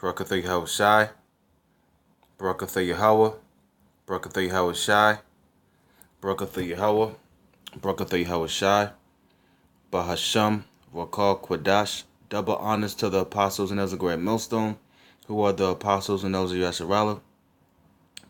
Barakatha Yahweh Shai, Barakatha Yahweh, Barakatha Yahweh Shai, Barakatha Yahweh, Barakatha Yahweh Shai, Bahasham, Rakal Quadash. Double honors to the apostles and elders of the great millstone, who are the apostles and elders of Yasharallah.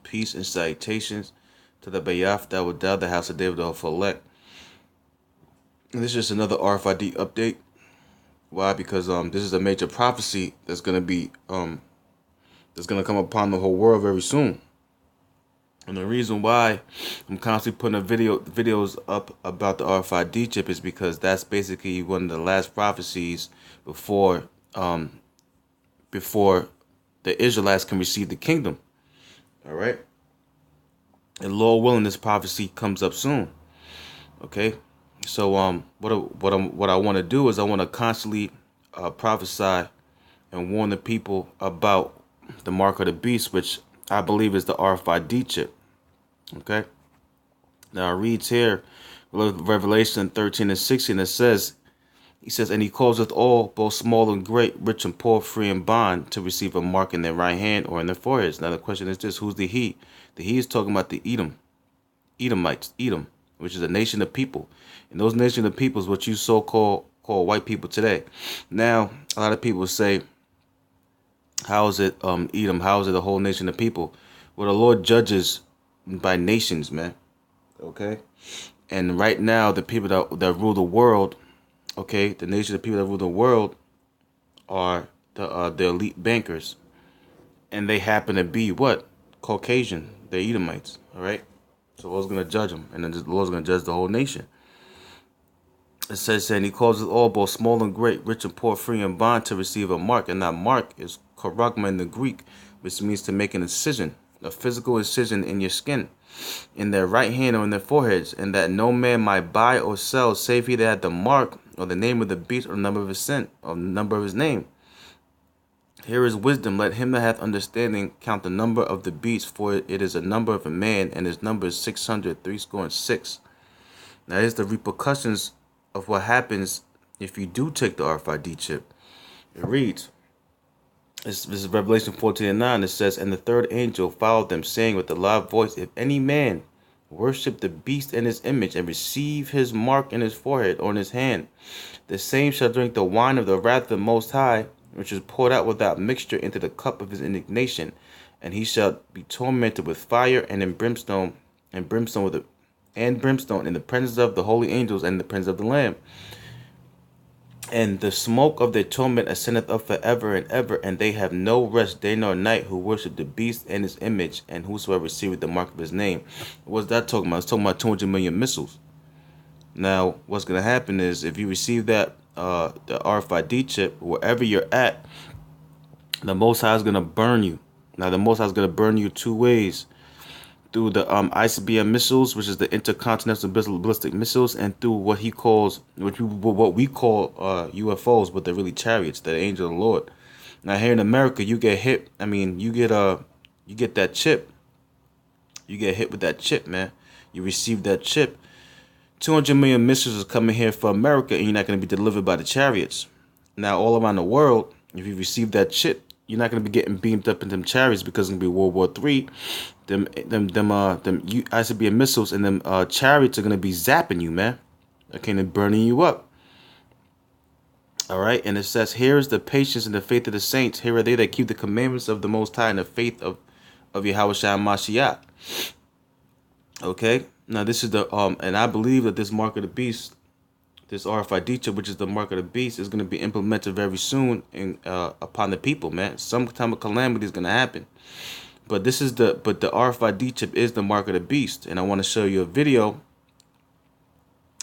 Peace and salutations to the Bayaf that would doubt the house of David the elect. And this is just another Rfid update. Why? Because this is a major prophecy that's gonna come upon the whole world very soon. And the reason why I'm constantly putting videos up about the Rfid chip is because that's basically one of the last prophecies before the Israelites can receive the kingdom. All right, and Lord willing, this prophecy comes up soon. Okay, so what I want to do is I want to constantly prophesy and warn the people about the mark of the beast, which I believe is the Rfid chip. Okay. Now it reads here, Revelation 13 and 16. It says, he says, and he causeth all, both small and great, rich and poor, free and bond, to receive a mark in their right hand or in their foreheads. Now the question is this: who's the he? The he is talking about the Edomites, Edom, which is a nation of people, and those nation of people is what you call white people today. Now a lot of people say, how is it Edom? How is it a whole nation of people? Well, the Lord judges by nations, man. Okay, and right now the people that rule the world, okay, the nation of people that rule the world are the elite bankers, and they happen to be what? Caucasian. They're Edomites. All right, so the Lord's gonna judge them, and then the Lord's gonna judge the whole nation. It says, and he calls us all, both small and great, rich and poor, free and bond, to receive a mark, and that mark is karagma in the Greek, which means to make an incision, a physical incision in your skin, in their right hand or in their foreheads, and that no man might buy or sell save he that had the mark or the name of the beast or the number of his sin or the number of his name. Here is wisdom. Let him that hath understanding count the number of the beast, for it is a number of a man, and his number is 666. Now here's the repercussions of what happens if you do take the Rfid chip. It reads, this is Revelation 14 and 9. It says, and the third angel followed them, saying with a loud voice, if any man worship the beast and his image, and receive his mark in his forehead or in his hand, the same shall drink the wine of the wrath of the Most High, which is poured out without mixture into the cup of his indignation, and he shall be tormented with fire and in brimstone, and brimstone in the presence of the holy angels and in the presence of the Lamb. And the smoke of their torment ascendeth up forever and ever, and they have no rest day nor night who worship the beast and his image, and whosoever receiveth the mark of his name. What's that talking about? It's talking about 200 million missiles. Now, what's going to happen is, if you receive that, the Rfid chip, wherever you're at, the Most High is going to burn you. Now, the Most High is going to burn you two ways: through the ICBM missiles, which is the intercontinental ballistic missiles, and through what we call UFOs, but they're really chariots, the angel of the Lord. Now here in America, you get hit. I mean, you get that chip. You get hit with that chip, man. You receive that chip. 200 million missiles is coming here for America, and you're not going to be delivered by the chariots. Now all around the world, if you receive that chip, you're not going to be getting beamed up in them chariots, because it's going to be World War III. Them ICBM missiles and them chariots are going to be zapping you, man. Okay, and burning you up. All right, and it says, here is the patience and the faith of the saints. Here are they that keep the commandments of the Most High and the faith of Yahweh Shai Mashiach. Okay, now this is the and I believe that this mark of the beast, this Rfid chip, which is the mark of the beast, is going to be implemented very soon upon the people, man. Some time of calamity is going to happen. But the Rfid chip is the mark of the beast, and I want to show you a video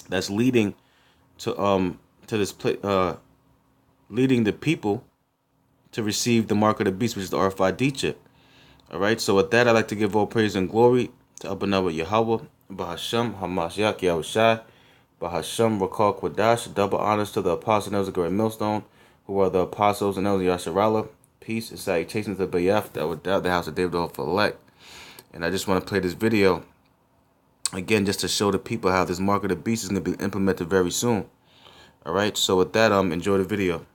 that's leading to this leading the people to receive the mark of the beast, which is the Rfid chip. All right. So with that, I'd like to give all praise and glory to Abba Yahweh, Bahasham Hamashiach Yahweh Shai, Bahasham Rakal Quadash. Double honors to the apostles and elders of the great millstone, who are the apostles and elders of Yasharallah. Peace and salutations to Bayaf that would doubt the house of David the elect. And I just want to play this video again, just to show the people how this mark of the beast is going to be implemented very soon. All right, so with that, enjoy the video.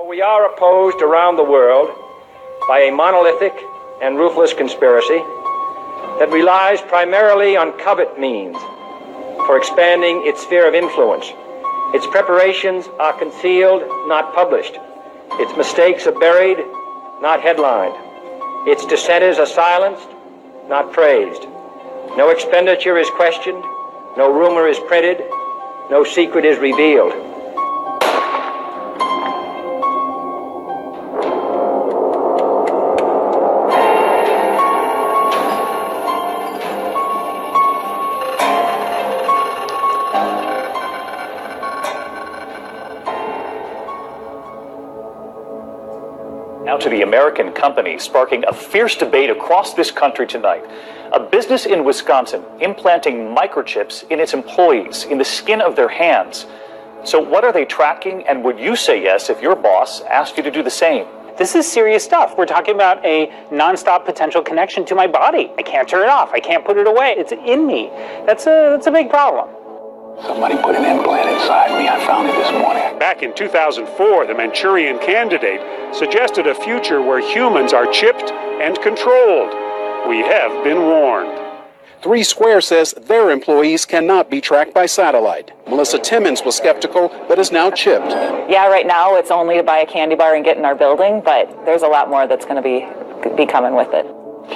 We are opposed around the world by a monolithic and ruthless conspiracy that relies primarily on covert means for expanding its sphere of influence. Its preparations are concealed, not published. Its mistakes are buried, not headlined. Its dissenters are silenced, not praised. No expenditure is questioned, no rumor is printed, no secret is revealed. Now to the American company sparking a fierce debate across this country tonight. A business in Wisconsin implanting microchips in its employees, in the skin of their hands. So what are they tracking, and would you say yes if your boss asked you to do the same? This is serious stuff. We're talking about a nonstop potential connection to my body. I can't turn it off. I can't put it away. It's in me. That's a big problem. Somebody put an implant inside me. I found it this morning. Back in 2004, the Manchurian Candidate suggested a future where humans are chipped and controlled. We have been warned. 3 Square says their employees cannot be tracked by satellite. Melissa Timmons was skeptical, but is now chipped. Yeah, right now it's only to buy a candy bar and get in our building, but there's a lot more that's going to be coming with it.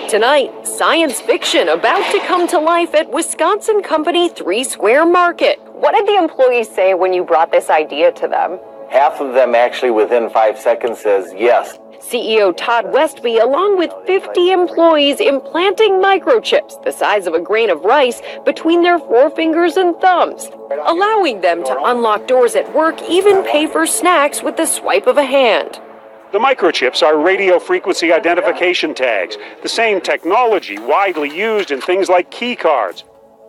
Tonight, science fiction about to come to life at Wisconsin company 3 Square Market. What did the employees say when you brought this idea to them? Half of them actually within 5 seconds says yes. CEO Todd Westby, along with 50 employees, implanting microchips the size of a grain of rice between their forefingers and thumbs, allowing them to unlock doors at work, even pay for snacks with the swipe of a hand. The microchips are radio frequency identification tags, the same technology widely used in things like key cards.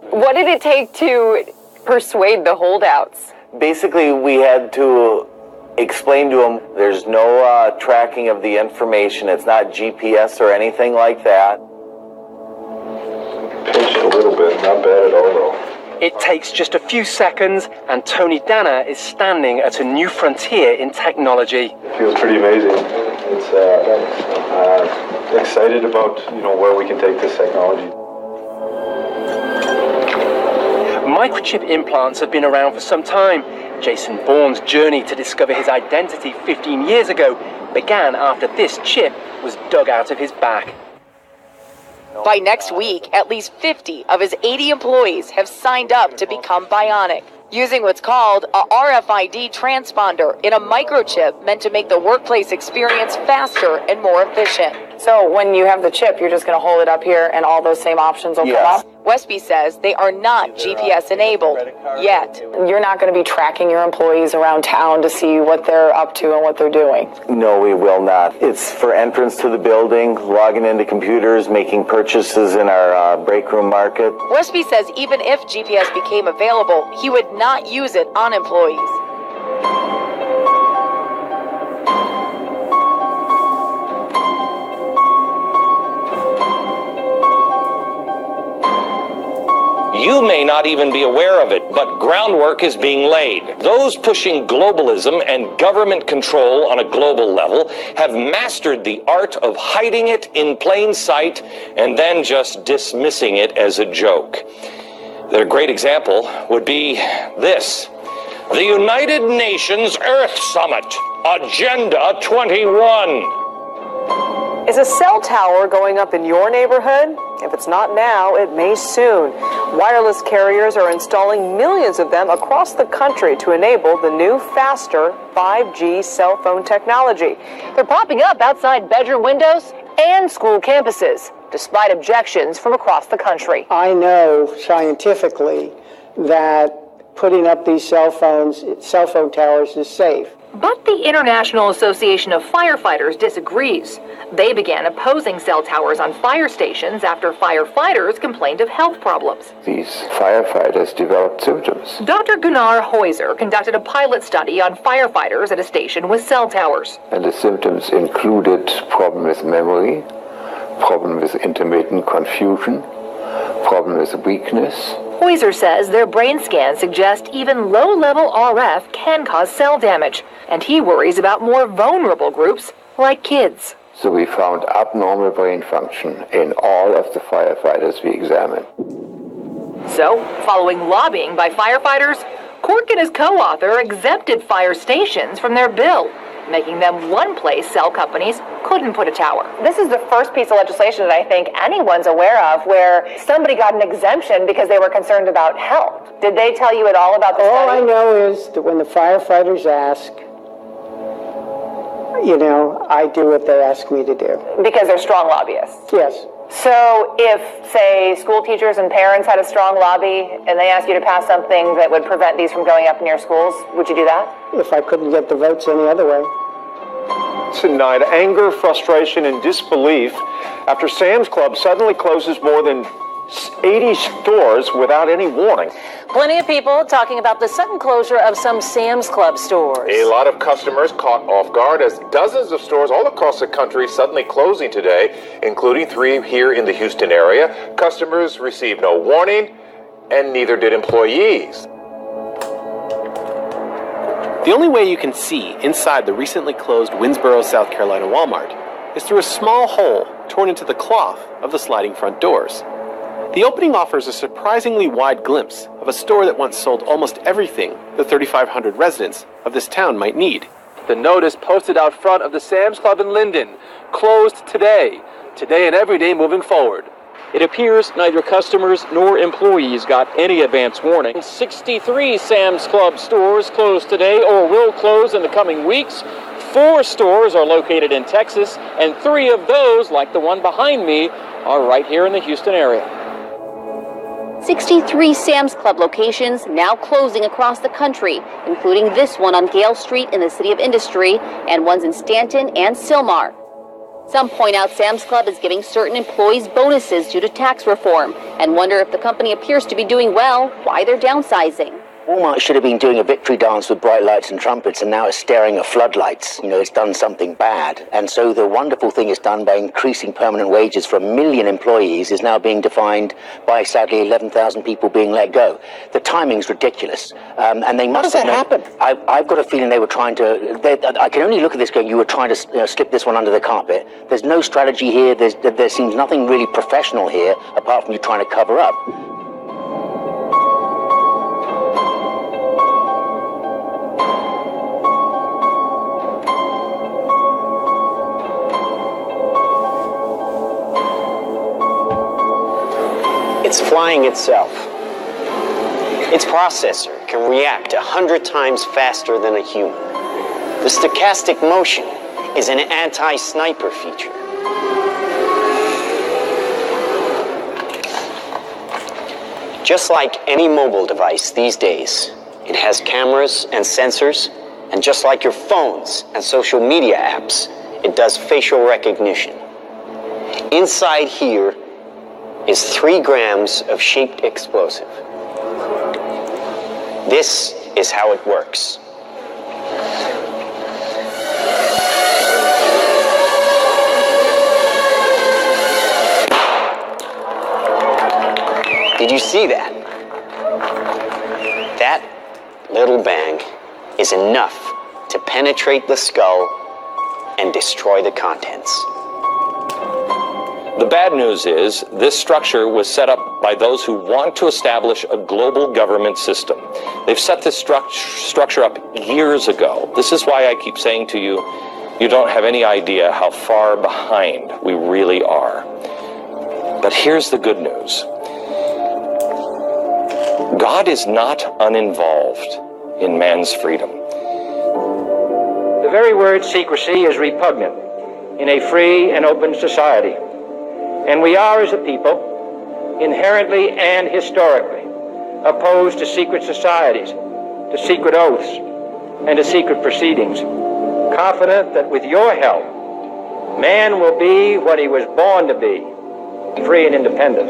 What did it take to persuade the holdouts? Basically, we had to explain to them there's no tracking of the information. It's not GPS or anything like that. Pinched a little bit, not bad at all though. It takes just a few seconds, and Tony Danner is standing at a new frontier in technology. It feels pretty amazing. It's excited about where we can take this technology. Microchip implants have been around for some time. Jason Bourne's journey to discover his identity 15 years ago began after this chip was dug out of his back. By next week, at least 50 of his 80 employees have signed up to become bionic, using what's called a RFID transponder in a microchip meant to make the workplace experience faster and more efficient. So when you have the chip, you're just going to hold it up here and all those same options will come up? Westby says they are not GPS enabled yet. You're not going to be tracking your employees around town to see what they're up to and what they're doing? No, we will not. It's for entrance to the building, logging into computers, making purchases in our break room market. Westby says even if GPS became available, he would not use it on employees. You may not even be aware of it, but groundwork is being laid. Those pushing globalism and government control on a global level have mastered the art of hiding it in plain sight and then just dismissing it as a joke. Their great example would be this: the United Nations Earth Summit, Agenda 21. Is a cell tower going up in your neighborhood? If it's not now, it may soon. Wireless carriers are installing millions of them across the country to enable the new, faster 5G cell phone technology. They're popping up outside bedroom windows and school campuses, despite objections from across the country. I know scientifically that putting up these cell phone towers is safe. But the International Association of Firefighters disagrees. They began opposing cell towers on fire stations after firefighters complained of health problems. These firefighters developed symptoms. Dr. Gunnar Heuser conducted a pilot study on firefighters at a station with cell towers. And the symptoms included problem with memory, problem with intermittent confusion, problem with weakness. Poyser says their brain scans suggest even low-level RF can cause cell damage, and he worries about more vulnerable groups like kids. So we found abnormal brain function in all of the firefighters we examined. So, following lobbying by firefighters, Cork and his co-author exempted fire stations from their bill, making them one place cell companies couldn't put a tower. This is the first piece of legislation that I think anyone's aware of where somebody got an exemption because they were concerned about health. Did they tell you at all about this? All I know is that when the firefighters ask, I do what they ask me to do. Because they're strong lobbyists? Yes. So if, say, school teachers and parents had a strong lobby and they asked you to pass something that would prevent these from going up in your schools, would you do that? If I couldn't get the votes any other way. Tonight, anger, frustration, and disbelief after Sam's Club suddenly closes more than 80 stores without any warning. Plenty of people talking about the sudden closure of some Sam's Club stores. A lot of customers caught off guard as dozens of stores all across the country suddenly closing today, including 3 here in the Houston area. Customers received no warning, and neither did employees. The only way you can see inside the recently closed Winsboro, South Carolina Walmart is through a small hole torn into the cloth of the sliding front doors. The opening offers a surprisingly wide glimpse of a store that once sold almost everything the 3,500 residents of this town might need. The notice posted out front of the Sam's Club in Linden, closed today and every day moving forward. It appears neither customers nor employees got any advance warning. 63 Sam's Club stores closed today or will close in the coming weeks. 4 stores are located in Texas, and 3 of those, like the one behind me, are right here in the Houston area. 63 Sam's Club locations now closing across the country, including this one on Gale Street in the City of Industry and ones in Stanton and Sylmar. Some point out Sam's Club is giving certain employees bonuses due to tax reform and wonder if the company appears to be doing well, why they're downsizing. Walmart should have been doing a victory dance with bright lights and trumpets, and now it's staring at floodlights. It's done something bad. And so the wonderful thing it's done by increasing permanent wages for 1 million employees is now being defined by, sadly, 11,000 people being let go. The timing's ridiculous. And they must have happen. I've got a feeling they were trying to... I can only look at this going, you were trying to slip this one under the carpet. There's no strategy here. There seems nothing really professional here, apart from you trying to cover up. It's flying itself. Its processor can react 100 times faster than a human. The stochastic motion is an anti-sniper feature. Just like any mobile device these days, it has cameras and sensors, and just like your phones and social media apps, it does facial recognition. Inside here is 3 grams of shaped explosive. This is how it works. Did you see that? That little bang is enough to penetrate the skull and destroy the contents. The bad news is this structure was set up by those who want to establish a global government system. They've set this structure up years ago. This is why I keep saying to you, you don't have any idea how far behind we really are. But here's the good news. God is not uninvolved in man's freedom. The very word secrecy is repugnant in a free and open society. And we are, as a people, inherently and historically opposed to secret societies, to secret oaths, and to secret proceedings, confident that with your help, man will be what he was born to be, free and independent.